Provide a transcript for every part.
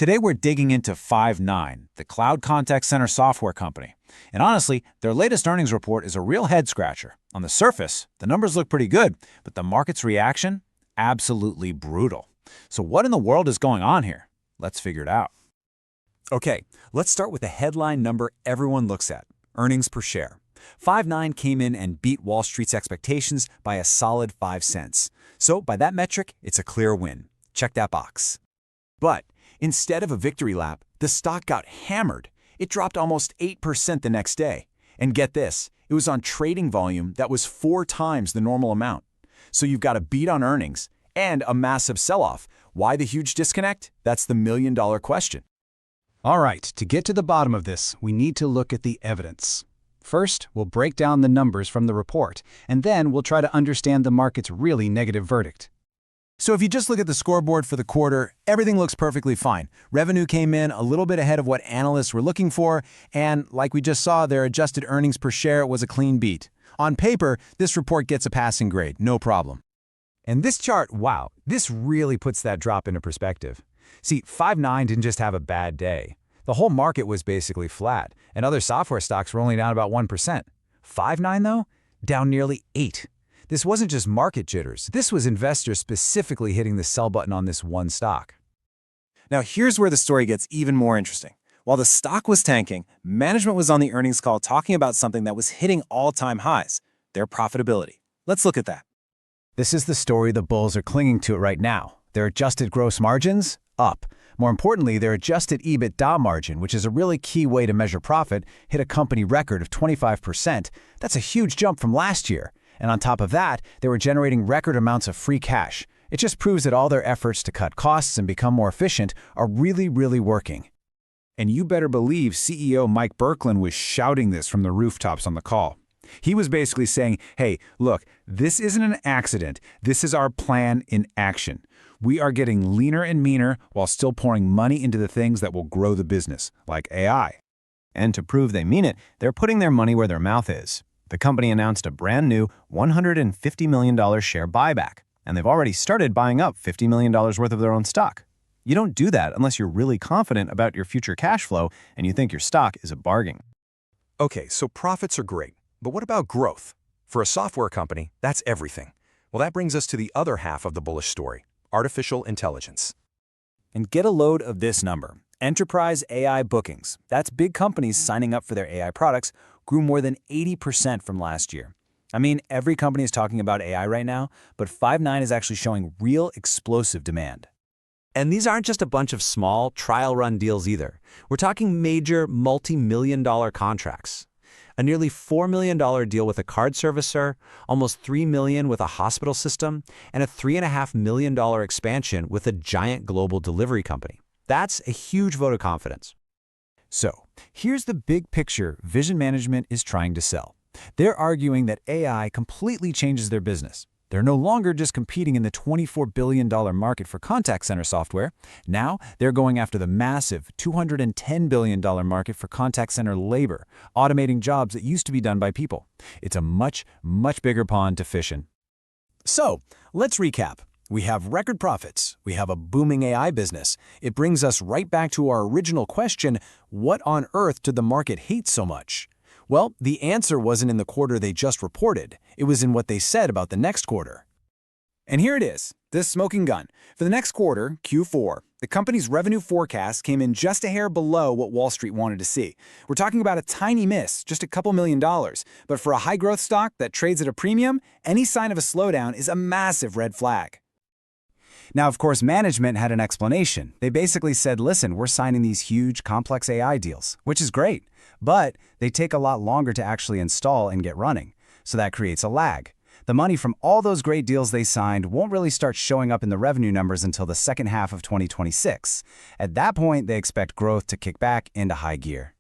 Today we're digging into Five9, the cloud contact center software company. And honestly, their latest earnings report is a real head-scratcher. On the surface, the numbers look pretty good, but the market's reaction? Absolutely brutal. So what in the world is going on here? Let's figure it out. Okay, let's start with the headline number everyone looks at, earnings per share. Five9 came in and beat Wall Street's expectations by a solid 5 cents. So by that metric, it's a clear win. Check that box. But instead of a victory lap, the stock got hammered. It dropped almost 8% the next day. And get this, it was on trading volume that was 4 times the normal amount. So you've got a beat on earnings and a massive sell-off. Why the huge disconnect? That's the million-dollar question. All right, to get to the bottom of this, we need to look at the evidence. First, we'll break down the numbers from the report, and then we'll try to understand the market's really negative verdict. So if you just look at the scoreboard for the quarter, everything looks perfectly fine. Revenue came in a little bit ahead of what analysts were looking for, and like we just saw, their adjusted earnings per share was a clean beat. On paper, this report gets a passing grade, no problem. And this chart, wow, this really puts that drop into perspective. See, Five9 didn't just have a bad day. The whole market was basically flat, and other software stocks were only down about 1%. Five9, though, down nearly 8%. This wasn't just market jitters. This was investors specifically hitting the sell button on this one stock. Now here's where the story gets even more interesting. While the stock was tanking, management was on the earnings call talking about something that was hitting all-time highs, their profitability. Let's look at that. This is the story the bulls are clinging to right now. Their adjusted gross margins? Up. More importantly, their adjusted EBITDA margin, which is a really key way to measure profit, hit a company record of 25%. That's a huge jump from last year. And on top of that, they were generating record amounts of free cash. It just proves that all their efforts to cut costs and become more efficient are really working. And you better believe CEO Mike Burkland was shouting this from the rooftops on the call. He was basically saying, hey, look, this isn't an accident. This is our plan in action. We are getting leaner and meaner while still pouring money into the things that will grow the business, like AI. And to prove they mean it, they're putting their money where their mouth is. The company announced a brand new $150 million share buyback, and they've already started buying up $50 million worth of their own stock. You don't do that unless you're really confident about your future cash flow and you think your stock is a bargain. Okay, so profits are great, but what about growth? For a software company, that's everything. Well, that brings us to the other half of the bullish story, artificial intelligence. And get a load of this number. Enterprise AI bookings, that's big companies signing up for their AI products, grew more than 80% from last year. I mean, every company is talking about AI right now, but Five9 is actually showing real explosive demand. And these aren't just a bunch of small trial run deals either. We're talking major multi-million-dollar contracts. A nearly $4 million deal with a card servicer, almost $3 million with a hospital system, and a $3.5 million expansion with a giant global delivery company. That's a huge vote of confidence. So, here's the big picture Vision Management is trying to sell. They're arguing that AI completely changes their business. They're no longer just competing in the $24 billion market for contact center software. Now, they're going after the massive $210 billion market for contact center labor, automating jobs that used to be done by people. It's a much bigger pond to fish in. So, let's recap. We have record profits. We have a booming AI business. It brings us right back to our original question, what on earth did the market hate so much? Well, the answer wasn't in the quarter they just reported. It was in what they said about the next quarter. And here it is, this smoking gun. For the next quarter, Q4, the company's revenue forecast came in just a hair below what Wall Street wanted to see. We're talking about a tiny miss, just a couple $1 million. But for a high-growth stock that trades at a premium, any sign of a slowdown is a massive red flag. Now, of course, management had an explanation. They basically said, listen, we're signing these huge, complex AI deals, which is great, but they take a lot longer to actually install and get running. So that creates a lag. The money from all those great deals they signed won't really start showing up in the revenue numbers until the second half of 2026. At that point, they expect growth to kick back into high gear.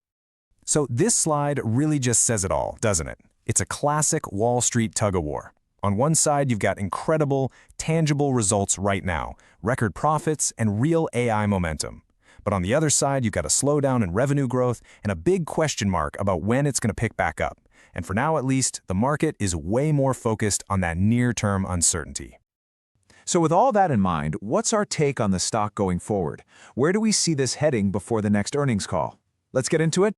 So this slide really just says it all, doesn't it? It's a classic Wall Street tug-of-war. On one side, you've got incredible, tangible results right now, record profits, and real AI momentum. But on the other side, you've got a slowdown in revenue growth and a big question mark about when it's going to pick back up. And for now, at least, the market is way more focused on that near-term uncertainty. So with all that in mind, what's our take on the stock going forward? Where do we see this heading before the next earnings call? Let's get into it.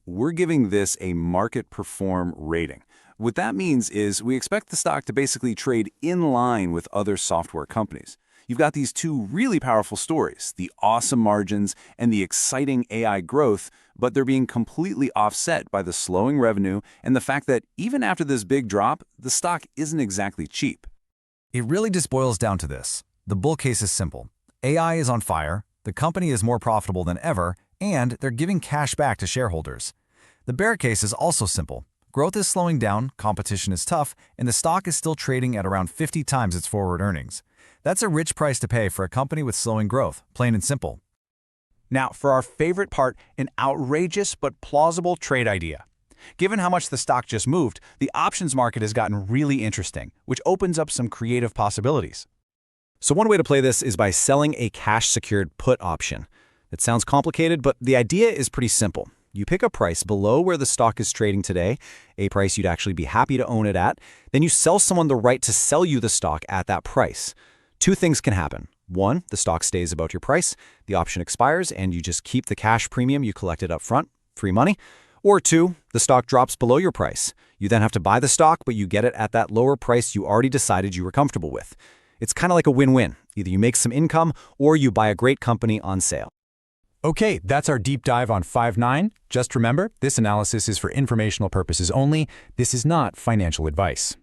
We're giving this a market perform rating. What that means is we expect the stock to basically trade in line with other software companies. You've got these two really powerful stories, the awesome margins and the exciting AI growth, but they're being completely offset by the slowing revenue and the fact that even after this big drop, the stock isn't exactly cheap. It really just boils down to this. The bull case is simple. AI is on fire, the company is more profitable than ever, and they're giving cash back to shareholders. The bear case is also simple. Growth is slowing down, competition is tough, and the stock is still trading at around 50 times its forward earnings. That's a rich price to pay for a company with slowing growth, plain and simple. Now, for our favorite part, an outrageous but plausible trade idea. Given how much the stock just moved, the options market has gotten really interesting, which opens up some creative possibilities. So one way to play this is by selling a cash-secured put option. It sounds complicated, but the idea is pretty simple. You pick a price below where the stock is trading today, a price you'd actually be happy to own it at, then you sell someone the right to sell you the stock at that price. Two things can happen. One, the stock stays about your price, the option expires, and you just keep the cash premium you collected up front, free money. Or two, the stock drops below your price. You then have to buy the stock, but you get it at that lower price you already decided you were comfortable with. It's kind of like a win-win. Either you make some income or you buy a great company on sale. Okay, that's our deep dive on Five9. Just remember, this analysis is for informational purposes only. This is not financial advice.